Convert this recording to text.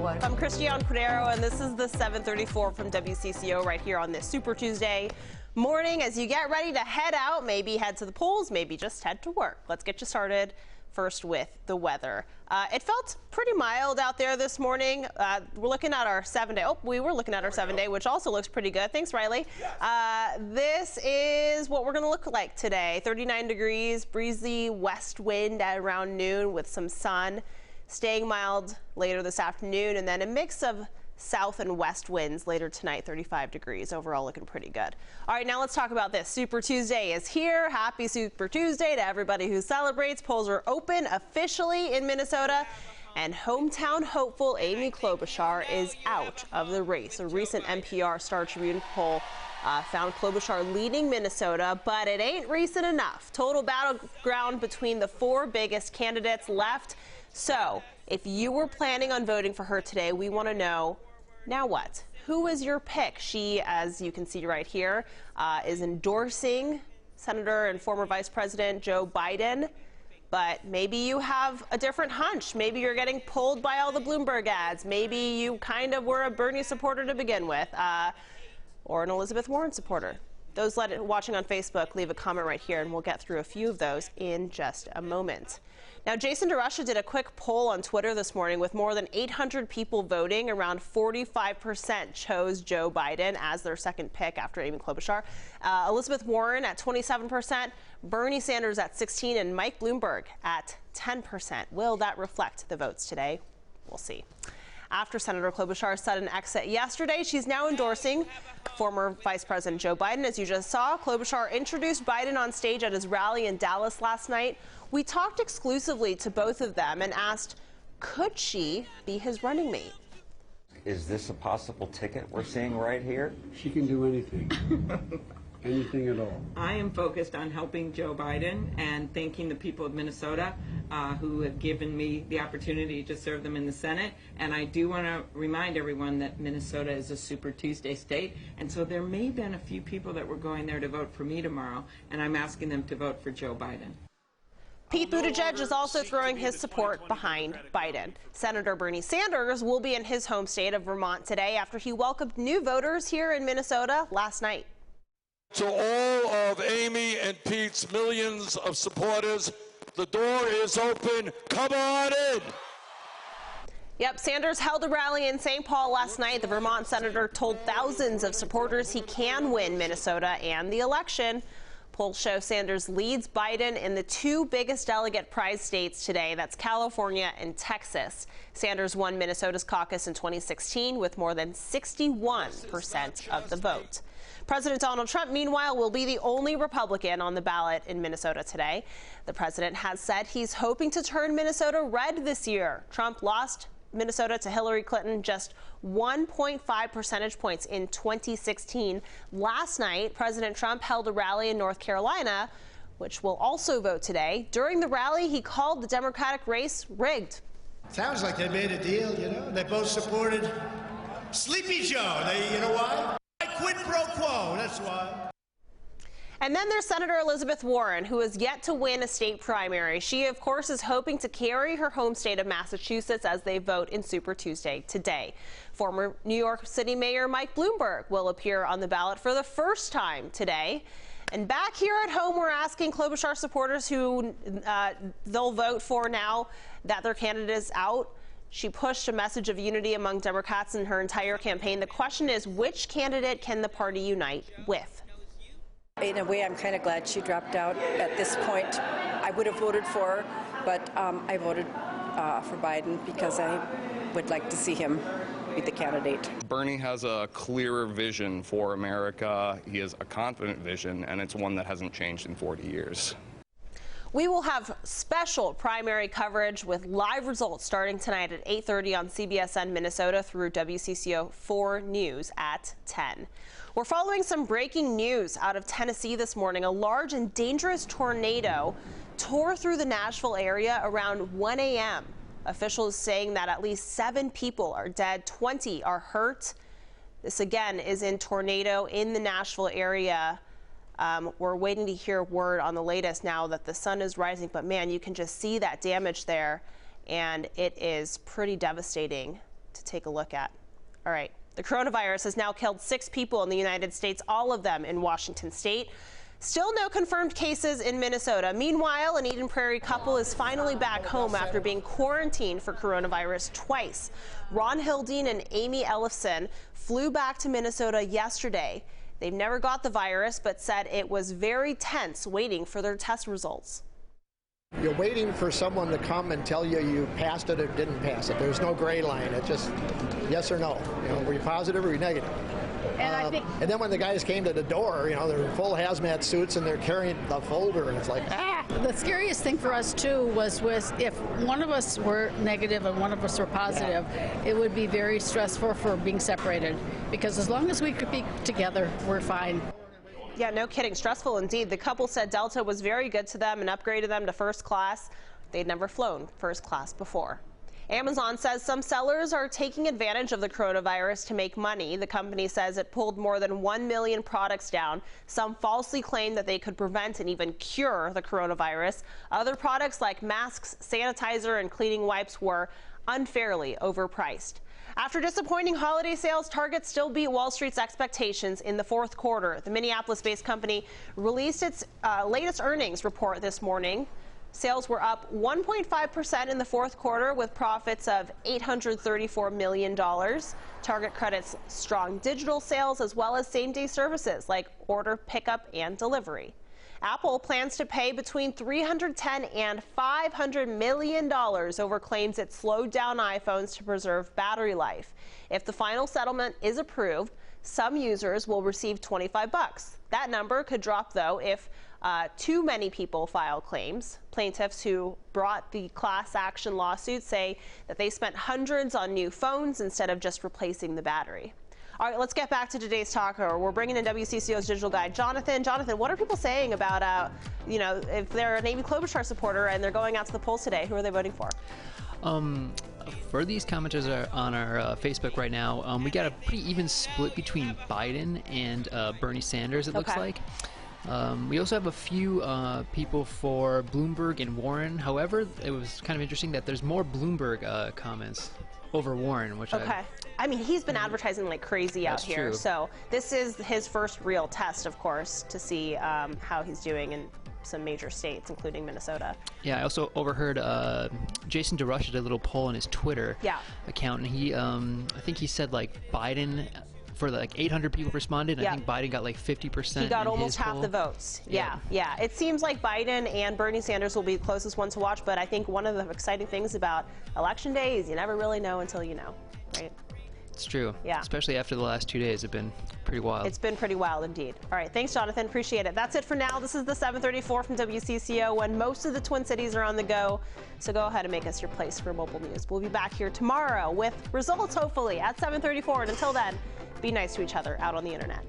one. I'm Christiane Cordero, and this is the 734 from WCCO right here on this Super Tuesday morning. As you get ready to head out, maybe head to the polls, maybe just head to work. Let's get you started first with the weather. It felt pretty mild out there this morning. We're looking at our 7-day. Oh, we were looking at our 7-day, which also looks pretty good. Thanks, Riley. This is what we're going to look like today. 39 degrees, breezy west wind at around noon with some sun. Staying mild later this afternoon, and then a mix of south and west winds later tonight. 35 degrees. Overall looking pretty good. All right, now let's talk about this. Super Tuesday is here. Happy Super Tuesday to everybody who celebrates. Polls are open officially in Minnesota, and hometown hopeful Amy Klobuchar is out of the race. A recent NPR Star Tribune poll found Klobuchar leading Minnesota, but it ain't recent enough. Total battleground between the four biggest candidates left. So if you were planning on voting for her today, we want to know, now what? Who is your pick? She, as you can see right here, is endorsing Senator and former Vice President Joe Biden. But maybe you have a different hunch. Maybe you're getting pulled by all the Bloomberg ads. Maybe you kind of were a Bernie supporter to begin with, or an Elizabeth Warren supporter. Those watching on Facebook, leave a comment right here, and we'll get through a few of those in just a moment. Now, Jason DeRusha did a quick poll on Twitter this morning with more than 800 people voting. Around 45% chose Joe Biden as their second pick after Amy Klobuchar. Elizabeth Warren at 27%, Bernie Sanders at 16%, and Mike Bloomberg at 10%. Will that reflect the votes today? We'll see. After Senator Klobuchar's sudden exit yesterday, she's now endorsing former Vice President Joe Biden. As you just saw, Klobuchar introduced Biden on stage at his rally in Dallas last night. We talked exclusively to both of them and asked, could she be his running mate? Is this a possible ticket we're seeing right here? She can do anything. Anything at all. I am focused on helping Joe Biden and thanking the people of Minnesota who have given me the opportunity to serve them in the Senate. And I do want to remind everyone that Minnesota is a Super Tuesday state. And so there may have been a few people that were going there to vote for me tomorrow, and I'm asking them to vote for Joe Biden. Pete Buttigieg is also throwing his support behind Biden. Senator Bernie Sanders will be in his home state of Vermont today after he welcomed new voters here in Minnesota last night. To all of Amy and Pete's millions of supporters, the door is open. Come on in. Yep, Sanders held a rally in St. Paul last night. The Vermont senator told thousands of supporters he can win Minnesota and the election. Polls show Sanders leads Biden in the two biggest delegate prize states today. That's California and Texas. Sanders won Minnesota's caucus in 2016 with more than 61% of the vote. President Donald Trump, meanwhile, will be the only Republican on the ballot in Minnesota today. The president has said he's hoping to turn Minnesota red this year. Trump lost Minnesota to Hillary Clinton just 1.5 percentage points in 2016. Last night, President Trump held a rally in North Carolina, which will also vote today. During the rally, he called the Democratic race rigged. Sounds like they made a deal, you know. They both supported Sleepy Joe. You know why? Quid pro quo, that's why. And then there's Senator Elizabeth Warren, who has yet to win a state primary. She, of course, is hoping to carry her home state of Massachusetts as they vote in Super Tuesday today. Former New York City Mayor Mike Bloomberg will appear on the ballot for the first time today. And back here at home, we're asking Klobuchar supporters who they'll vote for now that their candidate is out. She pushed a message of unity among Democrats in her entire campaign. The question is, which candidate can the party unite with? In a way, I'm kind of glad she dropped out at this point. I would have voted for her, but I voted for Biden because I would like to see him be the candidate. Bernie has a clearer vision for America. He has a confident vision, and it's one that hasn't changed in 40 years. We will have special primary coverage with live results starting tonight at 8:30 on CBSN Minnesota through WCCO 4 News at 10. We're following some breaking news out of Tennessee this morning. A large and dangerous tornado tore through the Nashville area around 1 a.m. Officials saying that at least 7 people are dead, 20 are hurt. This again is in tornado in the Nashville area. We're waiting to hear word on the latest now that the sun is rising, but man, you can just see that damage there, and it is pretty devastating to to take a look at. All right. The coronavirus has now killed 6 people in the United States, all of them in Washington state. Still no confirmed cases in Minnesota. Meanwhile, an Eden Prairie couple is finally back home after being quarantined for coronavirus twice. Ron Hilding and Amy Ellefson flew back to Minnesota yesterday. They've never got the virus, but said it was very tense waiting for their test results. You're waiting for someone to come and tell you passed it or didn't pass it. There's no gray line. It's just yes or no. Were you positive or were you negative? And then when the guys came to the door, they're full hazmat suits and they're carrying the folder, and it's like, ah! The scariest thing for us, too, was if one of us were negative and one of us were positive, it would be very stressful for being separated. Because as long as we could be together, we're fine. Yeah, no kidding. Stressful indeed. The couple said Delta was very good to them and upgraded them to first class. They'd never flown first class before. Amazon says some sellers are taking advantage of the coronavirus to make money. The company says it pulled more than 1 million products down. Some falsely claim that they could prevent and even cure the coronavirus. Other products like masks, sanitizer, and cleaning wipes were unfairly overpriced. After disappointing holiday sales, Target still beat Wall Street's expectations in the fourth quarter. The Minneapolis-based company released its latest earnings report this morning. Sales were up 1.5% in the fourth quarter with profits of $834 million. Target credits strong digital sales as well as same-day services like order pickup and delivery. Apple plans to pay between $310 and $500 million over claims it slowed down iPhones to preserve battery life. If the final settlement is approved, some users will receive $25. That number could drop, though, if too many people file claims. Plaintiffs who brought the class action lawsuit say that they spent hundreds on new phones instead of just replacing the battery. All right, let's get back to today's talker. We're bringing in WCCO's digital guide, Jonathan. Jonathan, what are people saying about, if they're an Amy Klobuchar supporter and they're going out to the polls today, who are they voting for? For these commenters on our Facebook right now, we got a pretty even split between Biden and Bernie Sanders, it looks like. We also have a few people for Bloomberg and Warren. However, it was kind of interesting that there's more Bloomberg comments over Warren, which I mean, he's been advertising like crazy out here. True. So this is his first real test, of course, to see how he's doing in some major states, including Minnesota. Yeah, I also overheard Jason DeRusha did a little poll on his Twitter account, and he, I think he said like Biden, for like 800 people responded, and I think Biden got like 50%. He got almost half the votes. Yeah. It seems like Biden and Bernie Sanders will be the closest ones to watch, but I think one of the exciting things about Election Day is you never really know until you know, right? It's true. Yeah. Especially after the last 2 days have been pretty wild. It's been pretty wild indeed. All right. Thanks, Jonathan. Appreciate it. That's it for now. This is the 734 from WCCO when most of the Twin Cities are on the go. So go ahead and make us your place for mobile news. We'll be back here tomorrow with results, hopefully, at 734. And until then, be nice to each other out on the internet.